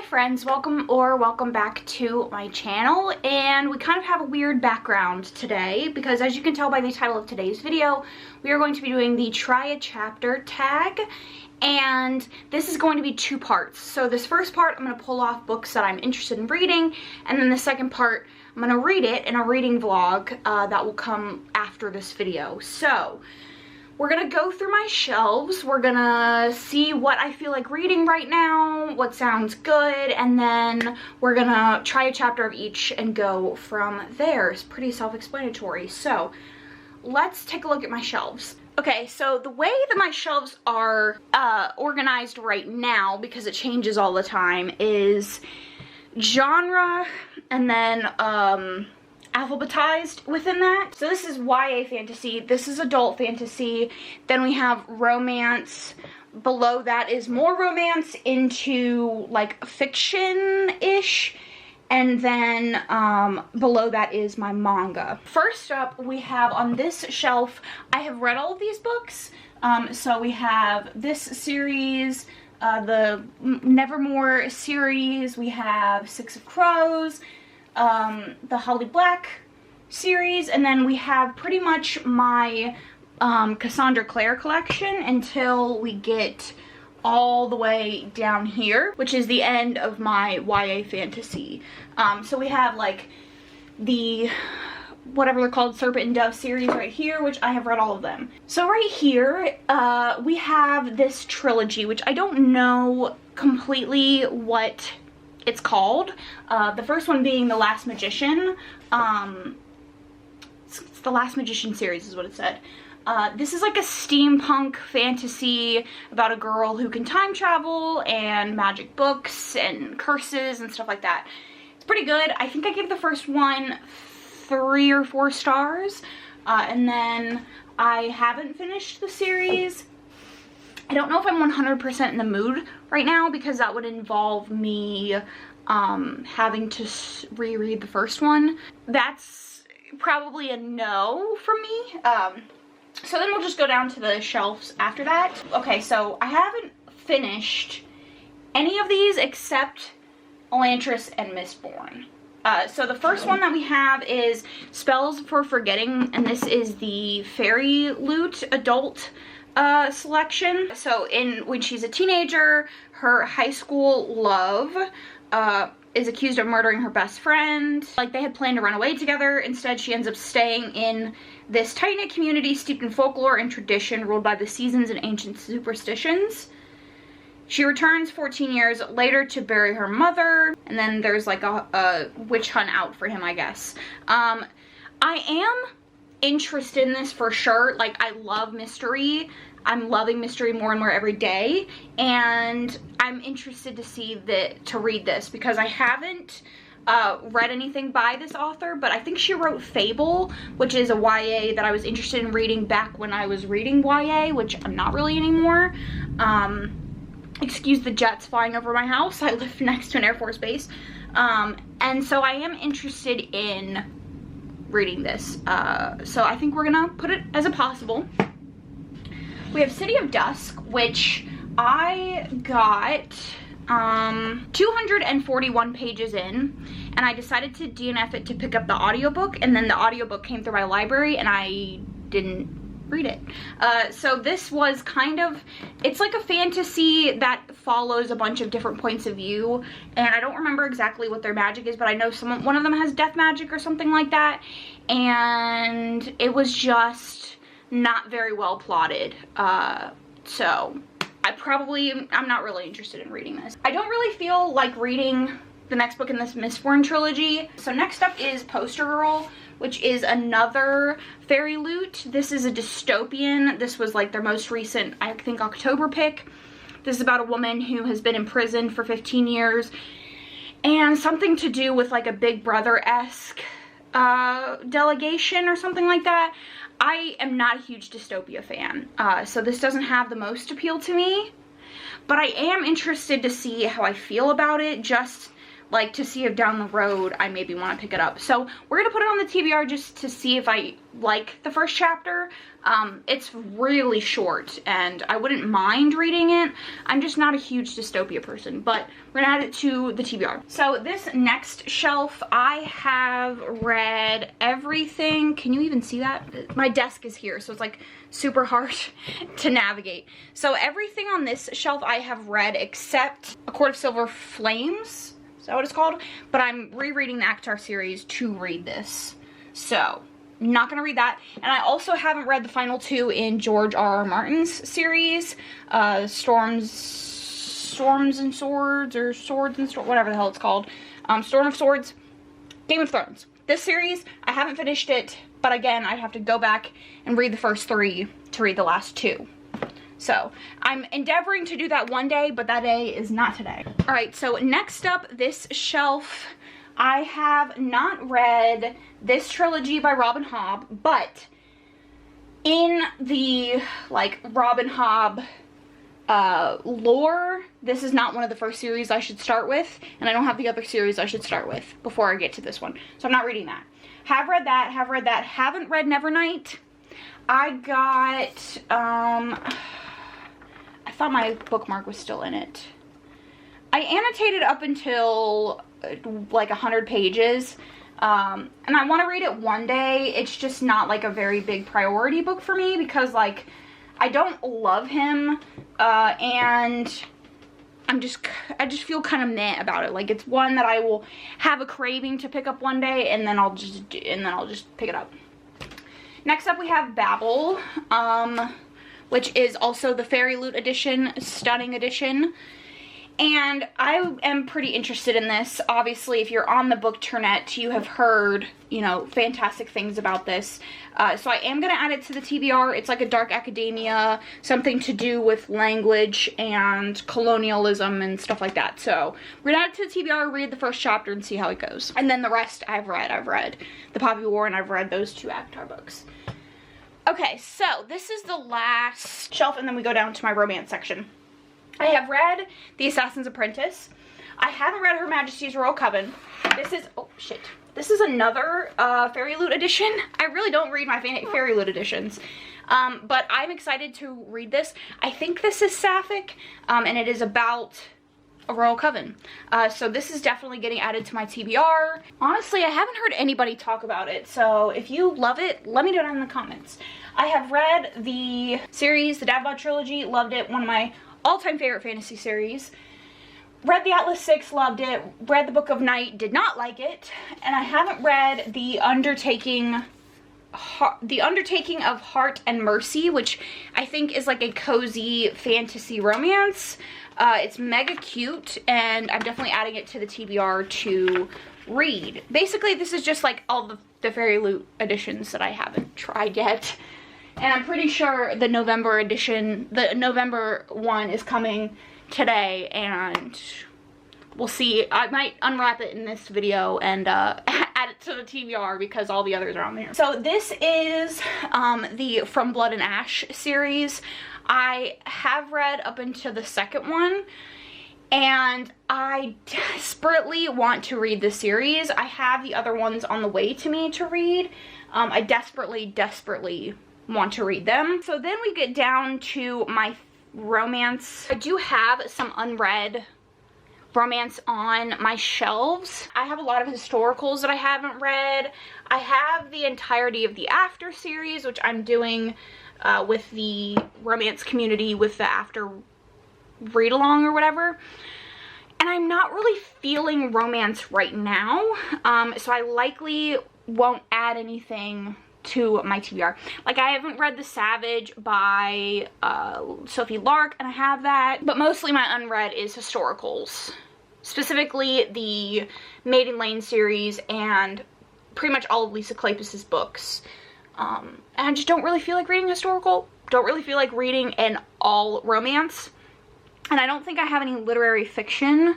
friends, welcome back to my channel. And we kind of have a weird background today because, as you can tell by the title of today's video, we are going to be doing the try a chapter tag, and this is going to be two parts. So this first part, I'm going to pull off books that I'm interested in reading, and then the second part, I'm going to read it in a reading vlog that will come after this video. So we're gonna go through my shelves, we're gonna see what I feel like reading right now, what sounds good, and then we're gonna try a chapter of each and go from there. It's pretty self-explanatory. So let's take a look at my shelves. Okay, so the way that my shelves are organized right now, because it changes all the time, is genre and then alphabetized within that. So this is YA fantasy, this is adult fantasy, then we have romance, below that is more romance into like fiction-ish, and then below that is my manga. First up, we have on this shelf, I have read all of these books. So we have this series, the Nevermore series, we have Six of Crows, the Holly Black series, and then we have pretty much my Cassandra Clare collection until we get all the way down here, which is the end of my YA fantasy. So we have like the whatever they're called, Serpent and Dove series right here, which I have read all of them. So right here we have this trilogy, which I don't know completely what it's called. The first one being The Last Magician. It's The Last Magician series is what it said. This is like a steampunk fantasy about a girl who can time travel and magic books and curses and stuff like that. It's pretty good. I think I gave the first one 3 or 4 stars. And then I haven't finished the series. I don't know if I'm 100% in the mood right now, because that would involve me having to reread the first one. That's probably a no for me. So then we'll just go down to the shelves after that. Okay, so I haven't finished any of these except Elantris and Mistborn. So the first one that we have is Spells for Forgetting, and this is the Fairy Loot adult selection. So when she's a teenager, her high school love is accused of murdering her best friend. Like, they had planned to run away together. Instead, she ends up staying in this tight-knit community steeped in folklore and tradition, ruled by the seasons and ancient superstitions. She returns 14 years later to bury her mother, and then there's like a witch hunt out for him, I guess. I am interested in this for sure. Like, I love mystery. I'm loving mystery more and more every day, and I'm interested to read this because I haven't read anything by this author, but I think she wrote Fable, which is a YA that I was interested in reading back when I was reading YA, which I'm not really anymore. Excuse the jets flying over my house. I live next to an Air Force base. And so I am interested in reading this. So I think we're gonna put it as a possible. We have City of Dusk, which I got 241 pages in, and I decided to DNF it to pick up the audiobook, and then the audiobook came through my library and I didn't read it. So this was kind of, it's like a fantasy that follows a bunch of different points of view, and I don't remember exactly what their magic is, but I know one of them has death magic or something like that, and it was just not very well plotted. So I'm not really interested in reading this. I don't really feel like reading the next book in this Mistborn trilogy. So next up is Poster Girl, which is another Fairy Loot. This is a dystopian. This was like their most recent, I think, October pick. This is about a woman who has been in prison for 15 years and something to do with like a Big Brother-esque delegation or something like that. I am not a huge dystopia fan, so this doesn't have the most appeal to me, but I am interested to see how I feel about it just like to see if down the road I maybe want to pick it up. So we're gonna put it on the TBR just to see if I like the first chapter. It's really short and I wouldn't mind reading it. I'm just not a huge dystopia person, but we're gonna add it to the TBR. So this next shelf, I have read everything. Can you even see that? My desk is here, so it's like super hard to navigate. So everything on this shelf I have read except A Court of Silver Flames. Is that what it's called? But I'm rereading the ACOTAR series to read this. So, not gonna read that. And I also haven't read the final 2 in George R.R. Martin's series. Storms and Swords, or Swords and Storms, whatever the hell it's called. Storm of Swords, Game of Thrones. This series, I haven't finished it, but again, I'd have to go back and read the first 3 to read the last 2. So, I'm endeavoring to do that one day, but that day is not today. Alright, so next up, this shelf, I have not read this trilogy by Robin Hobb, but in the, like, Robin Hobb lore, this is not one of the first series I should start with, and I don't have the other series I should start with before I get to this one. So I'm not reading that. Have read that, haven't read Nevernight. I got, I thought my bookmark was still in it. I annotated up until like 100 pages, and I want to read it one day. It's just not like a very big priority book for me because like I don't love him, and I just feel kind of meh about it. Like it's one that I will have a craving to pick up one day, and then I'll just pick it up. Next up we have Babel, which is also the Fairy Loot edition, stunning edition. And I am pretty interested in this. Obviously, if you're on the Bookternet, you have heard, you know, fantastic things about this. So I am going to add it to the TBR. It's like a dark academia, something to do with language and colonialism and stuff like that. So we're going to add it to the TBR, read the first chapter, and see how it goes. And then the rest I've read. I've read The Poppy War, and I've read those 2 ACOTAR books. Okay, so this is the last shelf, and then we go down to my romance section. I have read The Assassin's Apprentice. I haven't read Her Majesty's Royal Coven. This is, oh shit. This is another Fairy Loot edition. I really don't read my Fairy Loot editions. But I'm excited to read this. I think this is sapphic, and it is about a royal coven. So this is definitely getting added to my TBR. Honestly, I haven't heard anybody talk about it. So if you love it, let me know down in the comments. I have read the series, the Davabad trilogy, loved it. One of my all-time favorite fantasy series. Read the Atlas 6, loved it. Read the Book of Night, did not like it. And I haven't read The Undertaking of Heart and Mercy, which I think is like a cozy fantasy romance. It's mega cute, and I'm definitely adding it to the TBR to read. Basically, this is just like all the Fairy Loot editions that I haven't tried yet. And I'm pretty sure the November edition, the November one is coming today, and we'll see. I might unwrap it in this video and add it to the TBR because all the others are on there. So this is the From Blood and Ash series. I have read up until the second one, and I desperately want to read the series. I have the other ones on the way to me to read. I desperately want to read them. So then we get down to my romance. I do have some unread romance on my shelves. I have a lot of historicals that I haven't read. I have the entirety of the After series, which I'm doing with the romance community with the After read along or whatever. And I'm not really feeling romance right now, so I likely won't add anything to my TBR. Like, I haven't read The Savage by Sophie Lark, and I have that, but mostly my unread is historicals, specifically the Maiden Lane series and pretty much all of Lisa Kleypas's books. And I just don't really feel like reading historical, don't really feel like reading an all romance, and I don't think I have any literary fiction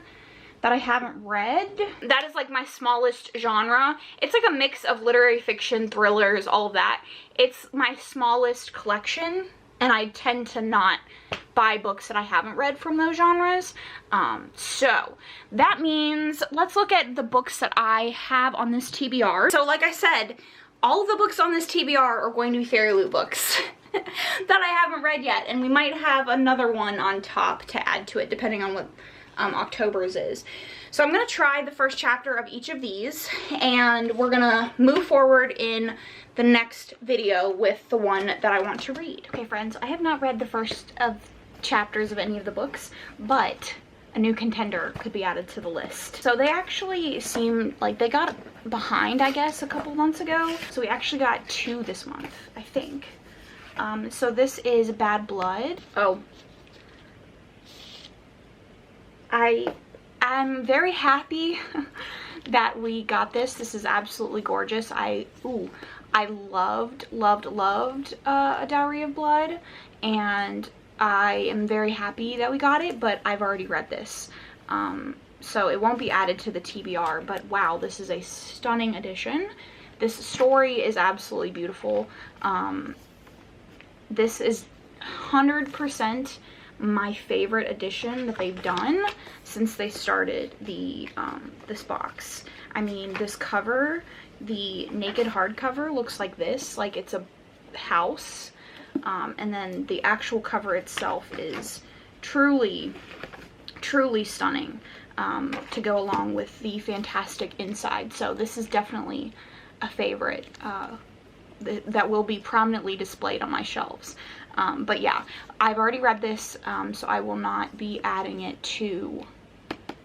that I haven't read. That is like my smallest genre. It's like a mix of literary fiction, thrillers, all of that. It's my smallest collection, and I tend to not buy books that I haven't read from those genres. So that means let's look at the books that I have on this TBR. So like I said, all of the books on this TBR are going to be Fairy Loot books that I haven't read yet, and we might have another one on top to add to it depending on what October's is. So I'm gonna try the first chapter of each of these, and we're gonna move forward in the next video with the one that I want to read. Okay friends, I have not read the first of chapters of any of the books, but a new contender could be added to the list. So they actually seem like they got behind, I guess, a couple months ago. So we actually got 2 this month, I think. So this is Bad Blood. Oh. I'm very happy that we got this. This is absolutely gorgeous. I loved A Dowry of Blood, and I am very happy that we got it, but I've already read this. So it won't be added to the TBR, but wow, this is a stunning edition. This story is absolutely beautiful. This is 100% my favorite edition that they've done since they started this box. I mean, this cover, the naked hardcover, looks like this, like it's a house, and then the actual cover itself is truly stunning, to go along with the fantastic inside. So this is definitely a favorite that will be prominently displayed on my shelves. But yeah, I've already read this, so I will not be adding it to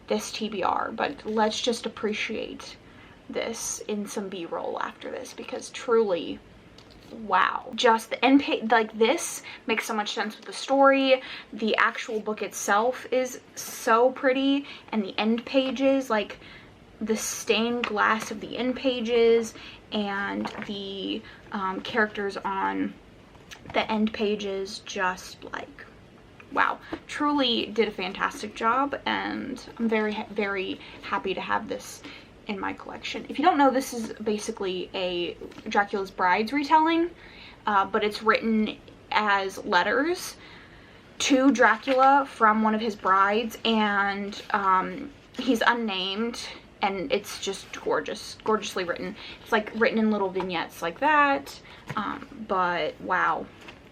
this TBR, but let's just appreciate this in some B-roll after this, because truly, wow. Just the end page, like, this makes so much sense with the story. The actual book itself is so pretty, and the end pages, like the stained glass of the end pages and the characters on the end pages, just like, wow, truly did a fantastic job, and I'm very happy to have this in my collection. If you don't know, this is basically a Dracula's Brides retelling, but it's written as letters to Dracula from one of his brides, and he's unnamed, and it's just gorgeously written. It's like written in little vignettes like that, but wow,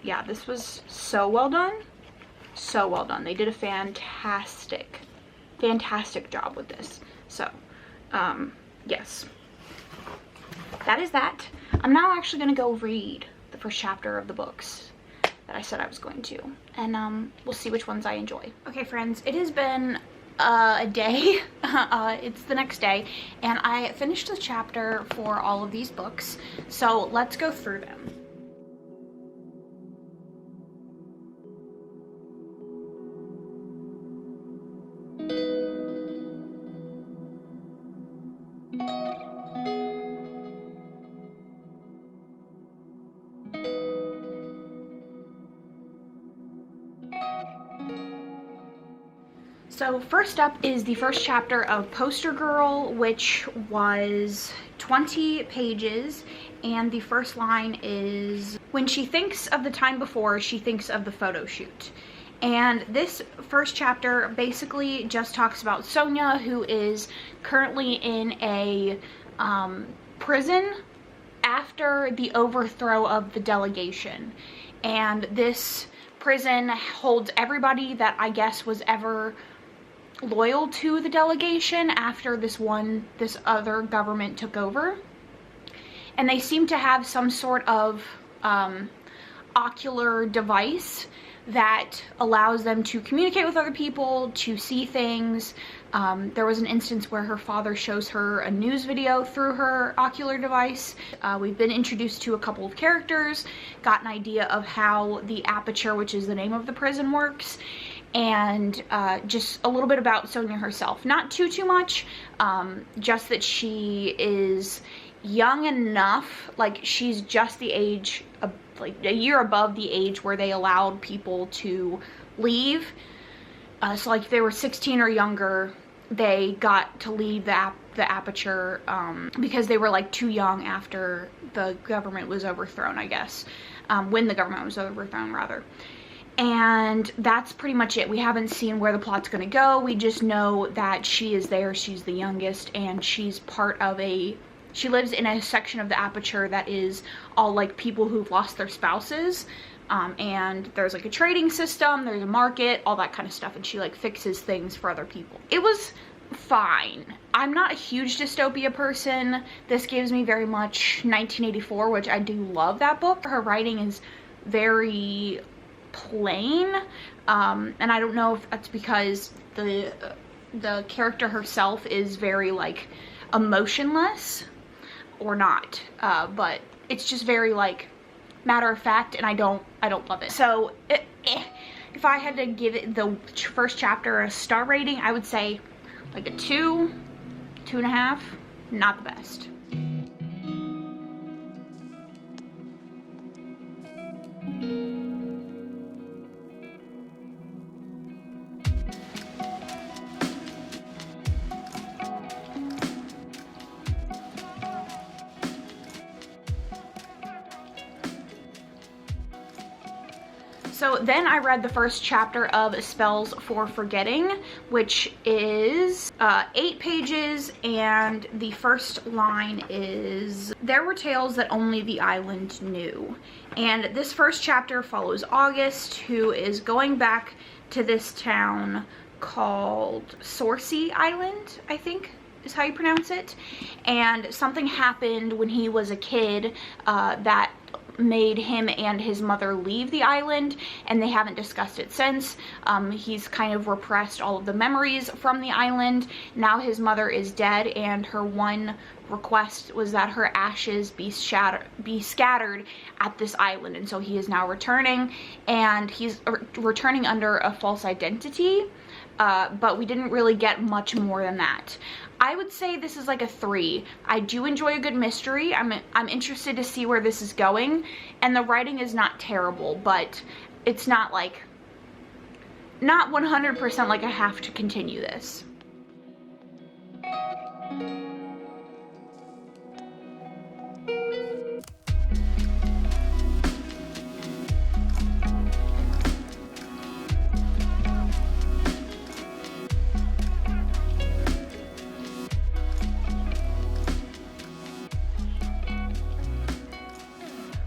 yeah, this was so well done. So well done. They did a fantastic job with this. So, yes. That is that. I'm now actually going to go read the first chapter of the books that I said I was going to. And we'll see which ones I enjoy. Okay, friends, it has been a day. It's the next day. And I finished the chapter for all of these books. So let's go through them. So first up is the first chapter of Poster Girl, which was 20 pages, and the first line is, "When she thinks of the time before, she thinks of the photo shoot." And this first chapter basically just talks about Sonia, who is currently in a prison after the overthrow of the delegation. And this prison holds everybody that I guess was ever loyal to the delegation after this other government took over. And they seem to have some sort of ocular device that allows them to communicate with other people, to see things. There was an instance where her father shows her a news video through her ocular device. We've been introduced to a couple of characters, got an idea of how the Aperture, which is the name of the prison, works, and just a little bit about Sonia herself. Not too much, just that she is young enough, like she's just the age of, like a year above the age where they allowed people to leave. So like if they were 16 or younger, they got to leave the aperture because they were like too young after the government was overthrown, I guess. When the government was overthrown, rather. And that's pretty much it. We haven't seen where the plot's gonna go. We just know that she is there, she's the youngest, and she's part of she lives in a section of the aperture that is all like people who've lost their spouses. And there's like a trading system, there's a market, all that kind of stuff, and she like fixes things for other people. It was fine. I'm not a huge dystopia person. This gives me very much 1984, which I do love that book. Her writing is very plain, and I don't know if that's because the character herself is very like emotionless or not, but it's just very like matter of fact, and I don't love it. So if I had to give it the first chapter a star rating, I would say like a 2.5. Not the best. So then I read the first chapter of Spells for Forgetting, which is 8 pages, and the first line is, "There were tales that only the island knew." And this first chapter follows August, who is going back to this town called Sorcy Island, I think is how you pronounce it. And something happened when he was a kid that made him and his mother leave the island, and they haven't discussed it since. He's kind of repressed all of the memories from the island. Now his mother is dead, and her one request was that her ashes be scattered at this island, and so he is now returning, and he's returning under a false identity, but we didn't really get much more than that. I would say this is like a 3. I do enjoy a good mystery. I'm interested to see where this is going, and the writing is not terrible, but it's not like, not 100% like I have to continue this.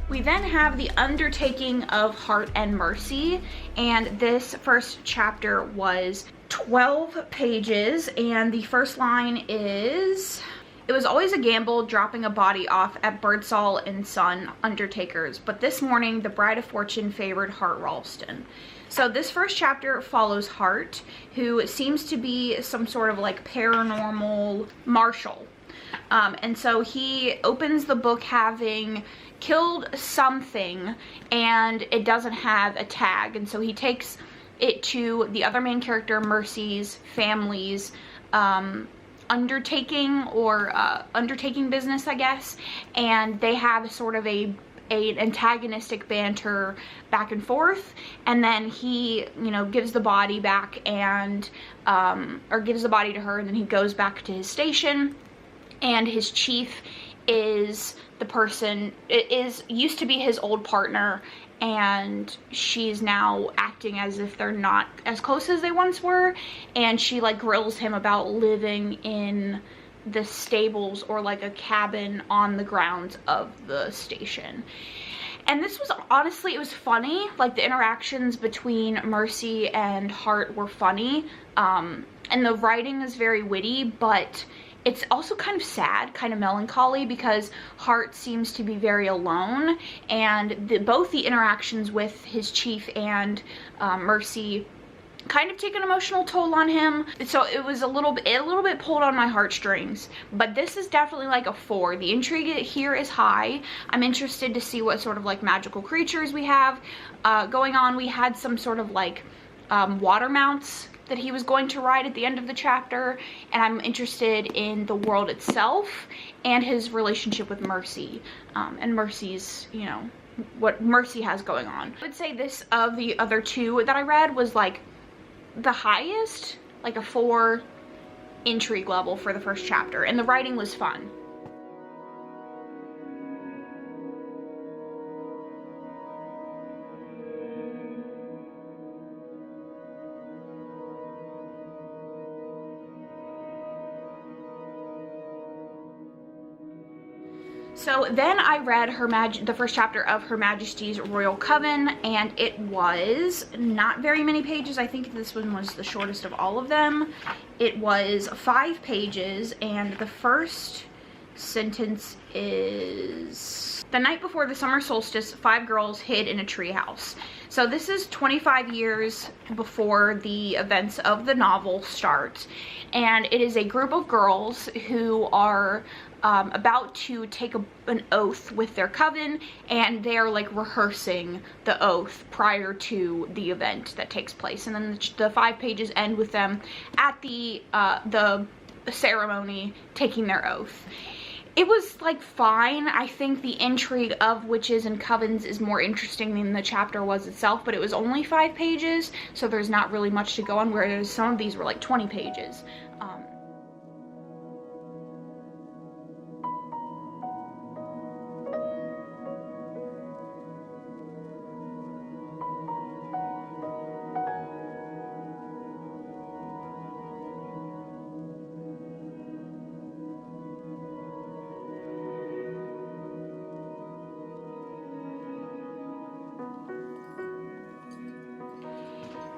We then have The Undertaking of Heart and Mercy, and this first chapter was 12 pages, and the first line is, "It was always a gamble dropping a body off at Birdsall and Son Undertakers, but this morning the Bride of Fortune favored Hart Ralston." So this first chapter follows Hart, who seems to be some sort of like paranormal marshal. And so he opens the book having killed something, and it doesn't have a tag, and so he takes it to the other main character, Mercy's family's undertaking, or undertaking business, I guess, and they have sort of an antagonistic banter back and forth, and then he, you know, gives the body back, and or gives the body to her, and then he goes back to his station, and his chief is the person, used to be his old partner, and she's now acting as if they're not as close as they once were, and she like grills him about living in the stables, or like a cabin on the grounds of the station. And this was, honestly, it was funny. Like, the interactions between Mercy and Hart were funny, and the writing is very witty, but it's also kind of sad, kind of melancholy, because Hart seems to be very alone, and both the interactions with his chief and Mercy kind of take an emotional toll on him. So it was a little bit pulled on my heartstrings, but this is definitely like a 4. The intrigue here is high. I'm interested to see what sort of like magical creatures we have going on. We had some sort of like water mounts that he was going to ride at the end of the chapter, and I'm interested in the world itself and his relationship with Mercy, and Mercy's, you know, what Mercy has going on. I would say this, of the other 2 that I read, was like the highest, like a 4, intrigue level for the first chapter, and the writing was fun. So then I read the first chapter of Her Majesty's Royal Coven, and it was not very many pages. I think this one was the shortest of all of them. It was 5 pages, and the first sentence is, the night before the summer solstice, 5 girls hid in a treehouse. So this is 25 years before the events of the novel start, and it is a group of girls who are about to take an oath with their coven, and they're like rehearsing the oath prior to the event that takes place. And then the 5 pages end with them at the ceremony taking their oath. It was like fine. I think the intrigue of witches and covens is more interesting than the chapter was itself, but it was only 5 pages, so there's not really much to go on, whereas some of these were like 20 pages.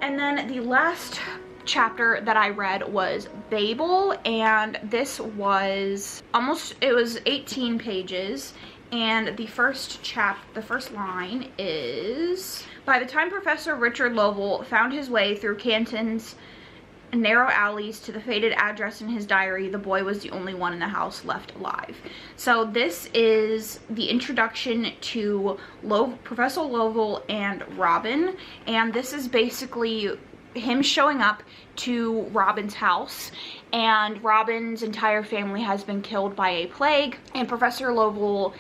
And then the last chapter that I read was Babel, and this was it was 18 pages, and the first line is, by the time Professor Richard Lovell found his way through Canton's narrow alleys to the faded address in his diary, the boy was the only one in the house left alive. So this is the introduction to Professor Lovell and Robin, and this is basically him showing up to Robin's house, and Robin's entire family has been killed by a plague, and Professor Lovell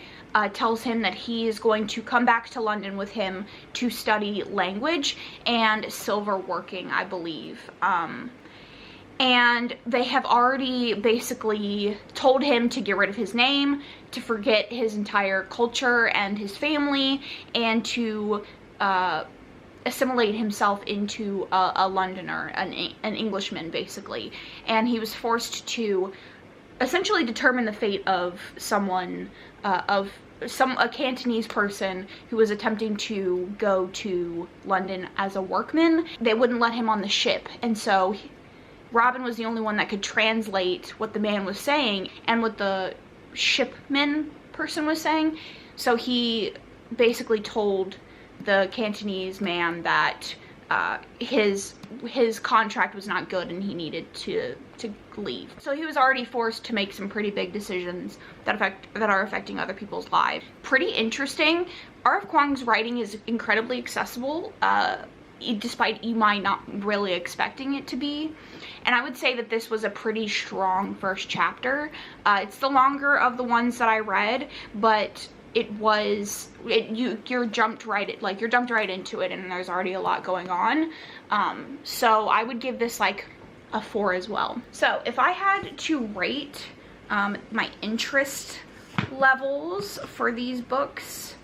tells him that he is going to come back to London with him to study language and silver working, I believe. And they have already basically told him to get rid of his name, to forget his entire culture and his family, and to assimilate himself into a Londoner, an Englishman, basically. And he was forced to essentially determine the fate of a Cantonese person who was attempting to go to London as a workman. They wouldn't let him on the ship, and so Robin was the only one that could translate what the man was saying and what the shipman person was saying. So he basically told the Cantonese man that his contract was not good and he needed to leave. So he was already forced to make some pretty big decisions that are affecting other people's lives. Pretty interesting. R.F. Kuang's writing is incredibly accessible, despite you might not really expecting it to be. And I would say that this was a pretty strong first chapter. It's the longer of the ones that I read, but you're jumped right into it, and there's already a lot going on. So I would give this like a 4 as well. So if I had to rate my interest levels for these books,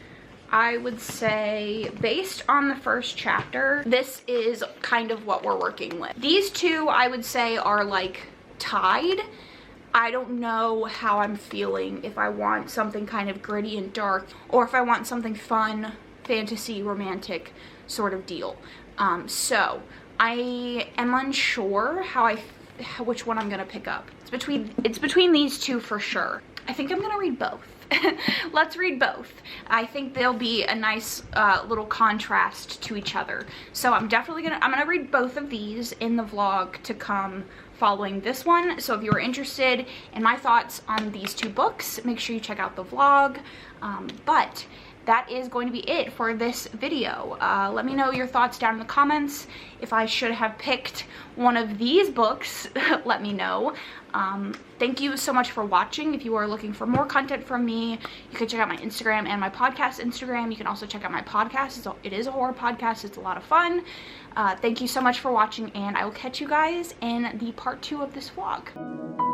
I would say, based on the first chapter, this is kind of what we're working with. These two, I would say, are like tied. I don't know how I'm feeling, if I want something kind of gritty and dark, or if I want something fun, fantasy, romantic sort of deal. So I am unsure which one I'm gonna pick up. It's between these two for sure. I think I'm gonna read both. Let's read both. I think they'll be a nice little contrast to each other. So I'm gonna read both of these in the vlog to come following this one. So if you are interested in my thoughts on these two books, make sure you check out the vlog. But that is going to be it for this video. Let me know your thoughts down in the comments. If I should have picked one of these books, let me know. Thank you so much for watching. If you are looking for more content from me, you can check out my Instagram and my podcast Instagram. You can also check out my podcast. It is a horror podcast. It's a lot of fun. Thank you so much for watching, and I will catch you guys in the part 2 of this vlog.